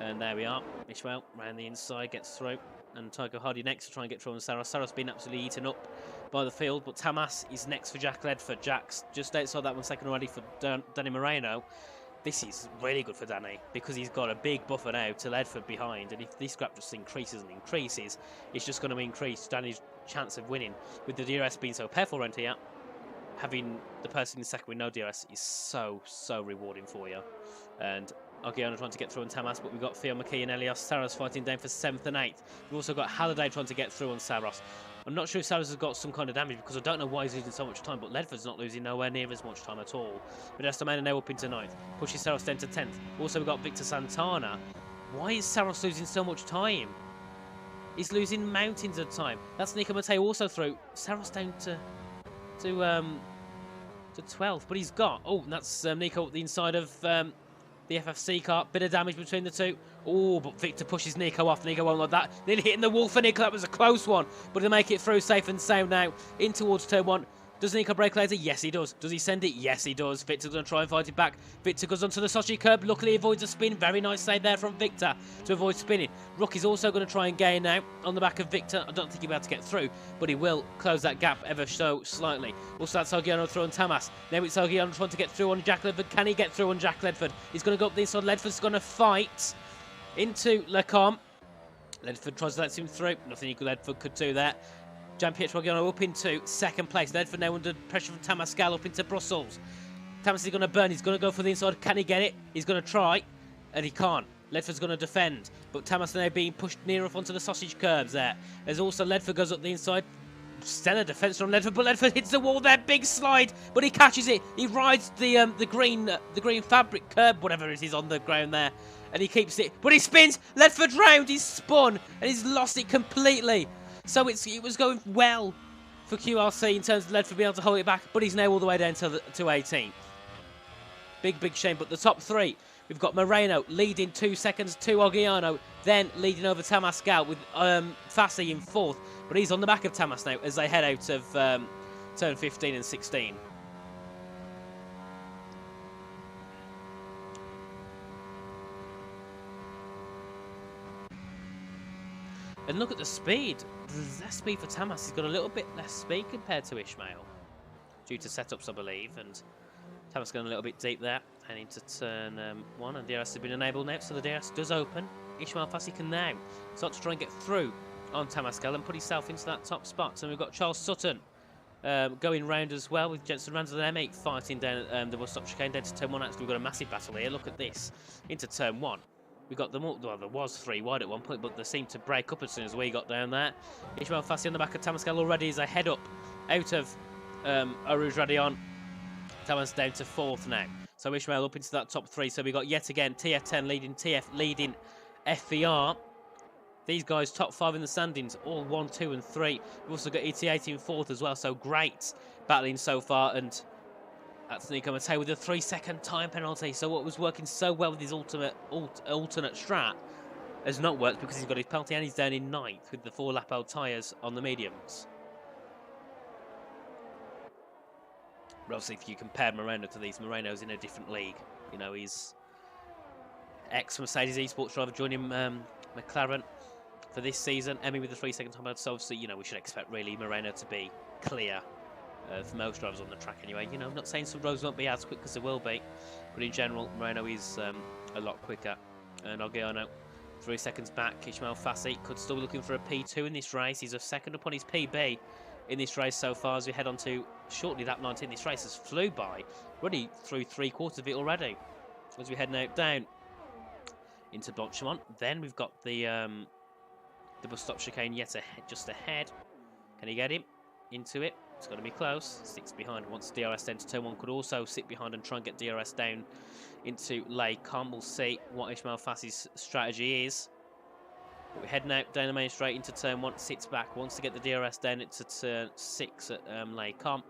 And there we are. Ishmael round the inside, gets through. And Tycho Hardy next to try and get through on Saros. Saros been absolutely eaten up by the field, but Tamas is next for Jack Ledford. Jack's just outside that 1 second already for Danny Moreno. This is really good for Danny because he's got a big buffer now to Ledford behind, and if this gap just increases and increases, it's just going to increase Danny's chance of winning. With the DRS being so powerful around here, having the person in second with no DRS is so rewarding for you. And Ogiano trying to get through on Tamas, but we've got Theo McKee and Elias Saros fighting down for 7th and 8th. We've also got Halliday trying to get through on Saros. I'm not sure if Saros has got some kind of damage because I don't know why he's losing so much time, but Ledford's not losing nowhere near as much time at all. But Estomena now up into 9th, pushes Saros down to 10th. Also we've got Victor Santana. Why is Saros losing so much time? He's losing mountains of time. That's Nico Mateo also through. Saros down to 12th, but he's got, oh, that's Nico up the inside of the FFC car. Bit of damage between the two. Oh, but Victor pushes Nico off. Nico won't like that. Nearly hitting the wall for Nico. That was a close one, but he'll make it through safe and sound now in towards turn 1. Does Nico break later? Yes, he does. Does he send it? Yes, he does. Victor's going to try and fight it back. Victor goes onto the sausage curb. Luckily, he avoids a spin. Very nice save there from Victor to avoid spinning. Rookie's also going to try and gain now on the back of Victor. I don't think he'll be able to get through, but he will close that gap ever so slightly. Also, that's Ogiano through on Tamas. Now it's Ogiano trying to get through on Jack Ledford. Can he get through on Jack Ledford? He's going to go up the inside. Ledford's going to fight into Lecom. Ledford tries to let him through. Nothing Ledford could do there. Gian-Pietro Ogiano up into second place. Ledford now under pressure from Tamascal up into Brussels. Tamas is going to burn. He's going to go for the inside. Can he get it? He's going to try, and he can't. Ledford's going to defend, but Tamas now being pushed near up onto the sausage curbs there. There's also Ledford goes up the inside. Stellar defence from Ledford, but Ledford hits the wall there. Big slide, but he catches it. He rides the green fabric curb, whatever it is on the ground there, and he keeps it. But he spins. Ledford round. He's spun and he's lost it completely. So it was going well for QRC in terms of Ledford being able to hold it back, but he's now all the way down to 18th. Big shame. But the top three, we've got Moreno leading 2 seconds to Ogiano, then leading over Tamascal with Fassi in 4th. But he's on the back of Tamas now as they head out of turn 15 and 16. And look at the speed. There's less speed for Tamas. He's got a little bit less speed compared to Ishmael, due to setups, I believe. And Tamas going a little bit deep there, heading to turn 1. And DRS has been enabled now, so the DRS does open. Ishmael Fassi can now start to try and get through on Tamascal and put himself into that top spot. So we've got Charles Sutton going round as well, with Jensen Randall and M8 fighting down at the bus stop chicane down to turn 1. Actually, we've got a massive battle here. Look at this. Into turn 1. We got them all. Well, there was 3 wide at one point, but they seemed to break up as soon as we got down there. Ishmael Fassi on the back of Tamascal already as they head up out of Arouge Radion. Tamas down to 4th now. So Ishmael up into that top 3. So we got yet again TF10 leading, TF leading FVR. These guys top 5 in the standings, all 1, 2 and 3. We've also got ET8 in 4th as well. So great battling so far. And that's Nico Mattei with a 3-second time penalty. So what was working so well with his alternate strat has not worked because he's got his penalty and he's down in 9th with the 4 lap old tyres on the mediums. But obviously, if you compare Moreno to these, Moreno's in a different league. You know, he's ex-Mercedes Esports driver joining McLaren for this season. Emmy with the 3-second time penalty. So obviously, you know, we should expect really Moreno to be clear of most drivers on the track anyway. You know, I'm not saying some roads won't be as quick as there will be, but in general, Moreno is a lot quicker. And Ogiano, 3 seconds back. Ishmael Fassi could still be looking for a P2 in this race. He's a second upon his PB in this race so far as we head on to shortly lap 19. This race has flew by. Already through 3/4 of it already. As we head now down into Blanchemont. Then we've got the bus stop chicane yet just ahead. Can he get him into it? It's going to be close. 6 behind. Once DRS down to turn 1, could also sit behind and try and get DRS down into Lecom. We'll see what Ishmael Fassi's strategy is. But we're heading out down the main straight into turn 1. Sits back. Wants to get the DRS down into turn 6 at Lecom.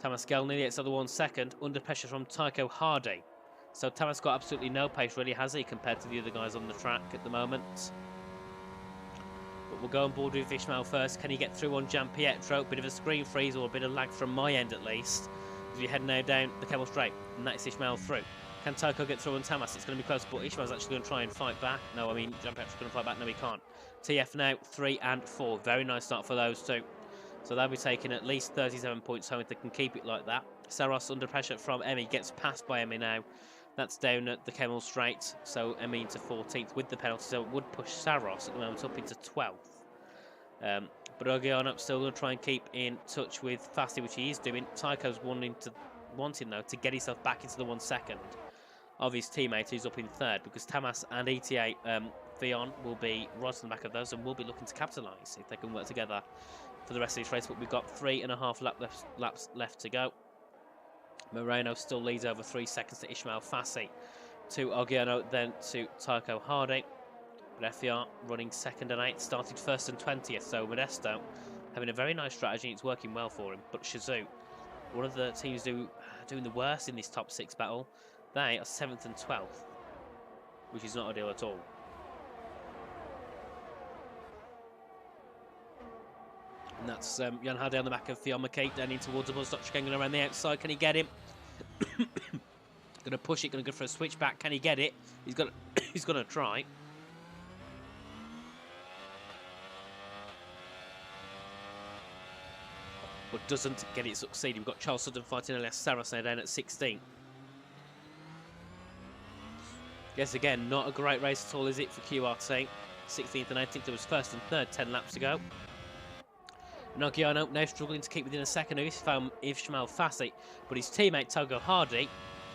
Tamascal nearly gets the other 1 second. Under pressure from Tycho Hardy. So Tamas got absolutely no pace, really, has he, compared to the other guys on the track at the moment. But we'll go on board with Ishmael first. Can he get through on Gian-Pietro? Bit of a screen freeze, or a bit of lag from my end at least. As we head now down the Kemmel Straight, and that's Ishmael through. Can Tycho get through on Tamas? It's going to be close, but Ishmael's actually going to try and fight back. No, I mean, Gian-Pietro's going to fight back. No, he can't. TF now, 3 and 4. Very nice start for those two. So they'll be taking at least 37 points home if they can keep it like that. Saros under pressure from Emmy, gets passed by Emmy now. That's down at the Kemmel Straight, so Emmy into 14th with the penalty, so it would push Saros at the moment up into 12th. But Ogiano still going to try and keep in touch with Fassi, which he is doing. Tycho's wanting though to get himself back into the 1 second of his teammate who's up in 3rd, because Tamas and ETA Vion will be right on the back of those and will be looking to capitalise if they can work together for the rest of this race. But we've got 3.5 laps left to go. Moreno still leads over 3 seconds to Ishmael Fassi, to Ogiano, then to Tycho Hardy. But FVR running 2nd and 8th, started 1st and 20th. So Modesto having a very nice strategy. It's working well for him. But Shazoo, one of the teams doing the worst in this top 6 battle, they are 7th and 12th, which is not ideal at all. And that's Jan Hardy on the back of Fionn McKee, down in towards the buzz. Dr. Kengler around the outside. Can he get him? Going to push it, going to go for a switchback. Can he get it? He's got he's going to try. But doesn't get it succeed. We've got Charles Sutton fighting Elias Saros now down at 16. Yes, again, not a great race at all, is it, for QRT? 16th and 18th, there was first and third 10 laps to go. Nogiano now struggling to keep within a second of Ishmael Fassi, but his teammate Togo Hardy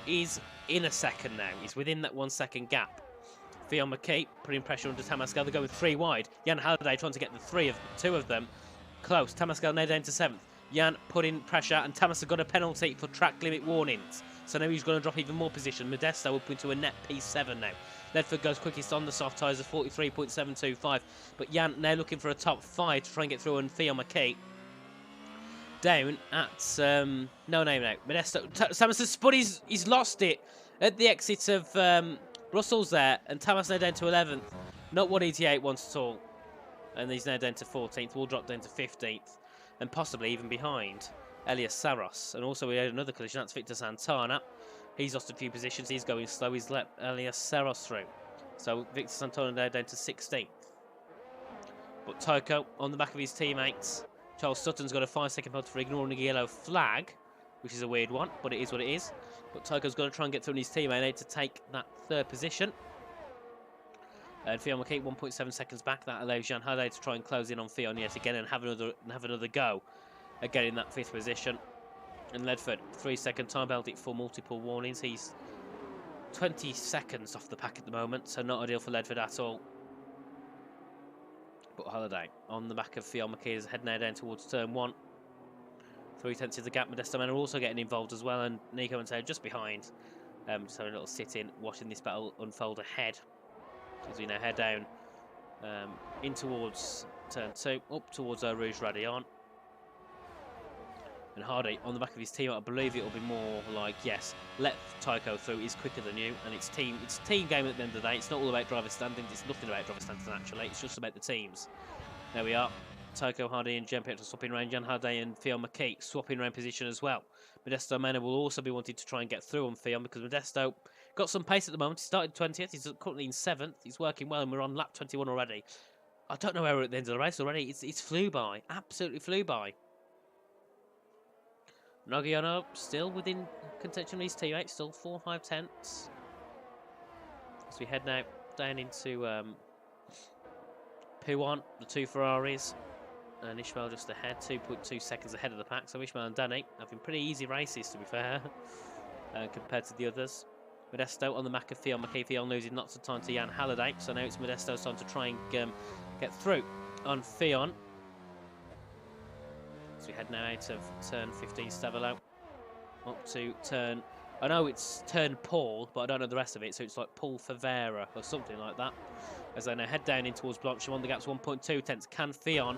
is in a second now. He's within that 1 second gap. Fionn McKee putting pressure under Tamascal. They're going 3 wide. Jan Halliday trying to get the 2 of them close. Tamascal now down to 7th. Jan putting pressure, and Tamas got a penalty for track limit warnings. So now he's going to drop even more position. Modesto up into a net P7 now. Ledford goes quickest on the soft tyres of 43.725. But Jan now looking for a top 5 to try and get through, and Fionn McKee down at no name now. Modesto, Tamas has spun, he's lost it at the exit of Brussels there, and Tamas now down to 11th. Not what ET8 wants at all. And he's now down to 14th. We'll drop down to 15th. And possibly even behind Elias Saros. And also we had another collision, that's Victor Santana. He's lost a few positions, he's going slow, he's let Elias Saros through. So Victor Santana now down to 16th. But Tycho on the back of his teammates. Charles Sutton's got a 5-second penalty for ignoring a yellow flag, which is a weird one, but it is what it is. But Tycho's going to try and get through on his teammate to take that 3rd position. And Fionn McKee 1.7 seconds back. That allows Jan Halliday to try and close in on Fionn yet again and have another go at getting that 5th position. And Ledford, 3-second time penalty for multiple warnings. He's 20 seconds off the pack at the moment, so not ideal for Ledford at all. But Halliday on the back of Fionn McKee is heading now down towards turn 1. 3/10 of the gap. Modesto Men are also getting involved as well, and Nico and Taylor just behind. Just having a little sit-in, watching this battle unfold ahead. As we now head down in towards turn 2, up towards Rouge Radion. And Hardy on the back of his team, I believe it will be more like, yes, let Tycho through, he's quicker than you, and it's team game at the end of the day. It's not all about driver standings, it's nothing about driver standings actually, it's just about the teams. There we are, Tycho, Hardy and Jan Pietro swapping around, Jan Hardy and Fionn McKee swapping around position as well. Modesto Mena will also be wanting to try and get through on Fionn because Modesto got some pace at the moment. He started 20th, he's currently in 7th, he's working well, and we're on lap 21 already. I don't know where we're at the end of the race already, it's flew by, absolutely flew by. Nogiano still within contention of his teammates, still 4-5 tenths. As we head now down into P1, the 2 Ferraris, and Ishmael just ahead, 2.2 seconds ahead of the pack. So Ishmael and Danny having pretty easy races, to be fair, compared to the others. Modesto on the back of Fionn McKee. Fionn losing lots of time to Jan Halliday, so now it's Modesto's time to try and get through on Fionn. So we head now out of turn 15 Stavelo up to turn, I know it's turn Paul, but I don't know the rest of it, so it's like Paul Favera or something like that. As they now head down in towards Blanchimont, the gap's 1.2 tenths. Can Fionn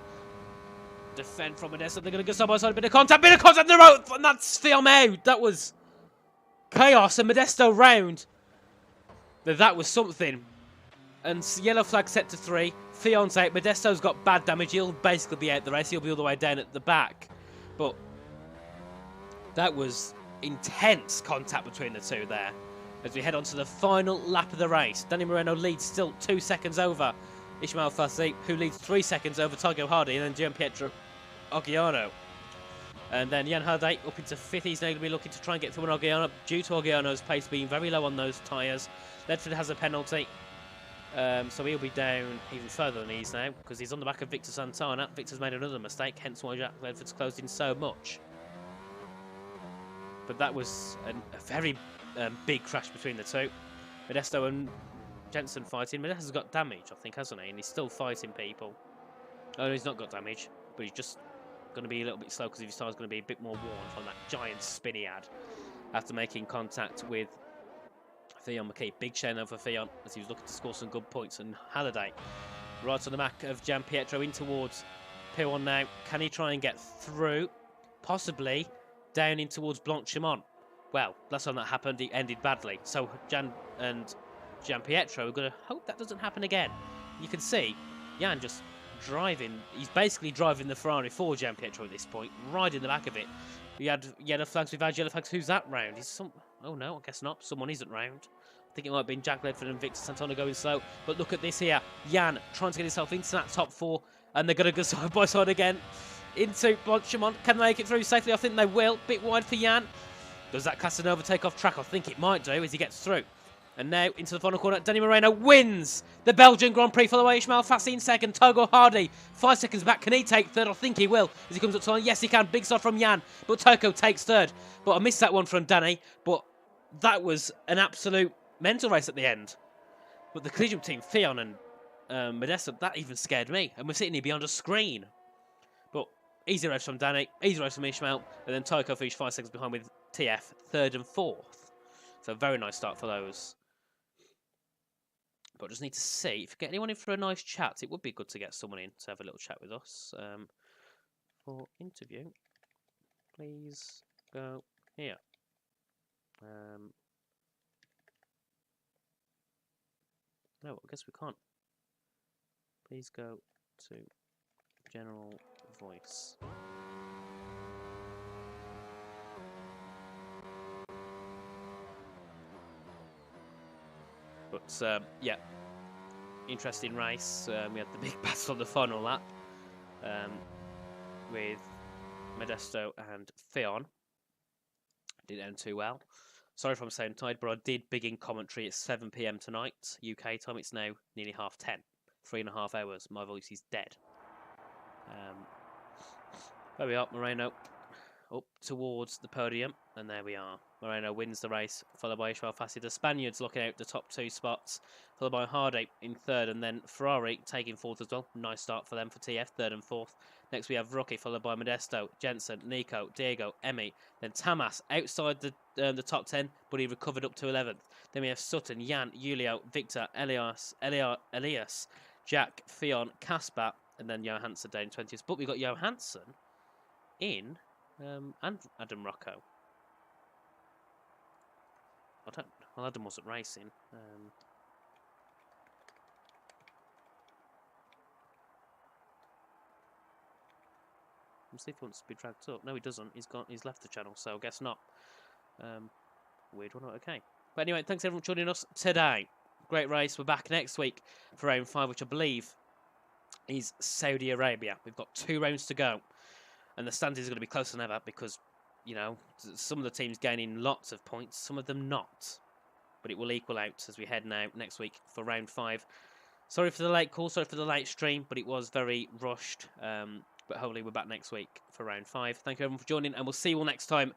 defend from Modesto? They're going to go side by side, a bit of contact in the road, and that's Fionn out. That was chaos, and Modesto round. That was something. And yellow flag set to 3. Fionn's out. Modesto's got bad damage. He'll basically be out the race. He'll be all the way down at the back. But that was intense contact between the two there. As we head on to the final lap of the race. Danny Moreno leads still 2 seconds over Ishmael Fassi, who leads 3 seconds over Tycho Hardy, and then Gian Pietro Ogiano. And then Jan Hardy up into 5th. He's now going to be looking to try and get through an Ogiano due to Ogiano's pace being very low on those tyres. Ledford has a penalty. So he'll be down even further than he is now because he's on the back of Victor Santana. Victor's made another mistake, hence why Jack Ledford's closed in so much. But that was a very big crash between the two. Modesto and Jensen fighting. Modesto's got damage, I think, hasn't he? And he's still fighting people. Oh, no, he's not got damage, but he's just going to be a little bit slow because his tyre's going to be a bit more worn from that giant spin he had after making contact with Fionn McKee. Big chain over Fionn as he was looking to score some good points. And Halliday right on the back of Gian Pietro in towards P1 now. Can he try and get through? Possibly down in towards Blanchimont. Well, last time that happened, it ended badly. So Jan and Gian Pietro are going to hope that doesn't happen again. You can see Jan just driving. He's basically driving the Ferrari for Gianpietro at this point, right in the back of it. We had yellow flags, we've had yellow flags. Who's that round? Is some? Oh no, I guess not. Someone isn't round. I think it might have been Jack Ledford and Victor Santana going slow. But look at this here. Jan trying to get himself into that top 4. And they're going to go side by side again. Into Bonchimon. Can they make it through safely? I think they will. Bit wide for Jan. Does that Casanova take off track? I think it might do as he gets through. And now into the final corner. Danny Moreno wins the Belgian Grand Prix, followed by Ishmael Fassi in second. Togo Hardy 5 seconds back. Can he take third? I think he will as he comes up to line. Yes, he can. Big start from Jan. But Togo takes third. But I missed that one from Danny. But that was an absolute mental race at the end. But the collision team, Theon and Modesto, that even scared me. And we're sitting here behind a screen. But easy race from Danny, easy race from Ishmael, and then Tycho finished 5 seconds behind with TF, 3rd and 4th. So very nice start for those. But just need to see if we get anyone in for a nice chat. It would be good to get someone in to have a little chat with us. For interview, please go here. No, I guess we can't. Please go to general voice. But yeah, interesting race. We had the big battle on the final lap with Modesto and Theon. Didn't end too well. Sorry if I'm saying tired, but I did big in commentary at 7 PM tonight, UK time. It's now nearly 10:30. 3.5 hours. My voice is dead. There we are, Moreno up towards the podium, and there we are. Moreno wins the race, followed by Ishmael Fassi. The Spaniards looking out the top 2 spots, followed by Hardy in 3rd, and then Ferrari taking 4th as well. Nice start for them for TF, 3rd and 4th. Next we have Rocky, followed by Modesto, Jensen, Nico, Diego, Emmy, then Tamas outside the top 10, but he recovered up to 11th. Then we have Sutton, Jan, Julio, Victor, Elias, Jack, Theon, Casper, and then Johansson down 20th. But we got Johansson in and Adam Rocco. Well, Adam wasn't racing. Let's see if he wants to be dragged up. No, he doesn't. He's left the channel, so I guess not. Weird one. Okay. But anyway, thanks everyone for joining us today. Great race. We're back next week for round 5, which I believe is Saudi Arabia. We've got 2 rounds to go. And the standings are going to be closer than ever because, you know, some of the teams gaining lots of points, some of them not. But it will equal out as we head now next week for round 5. Sorry for the late call, sorry for the late stream, but it was very rushed. But hopefully we're back next week for round 5. Thank you everyone for joining, and we'll see you all next time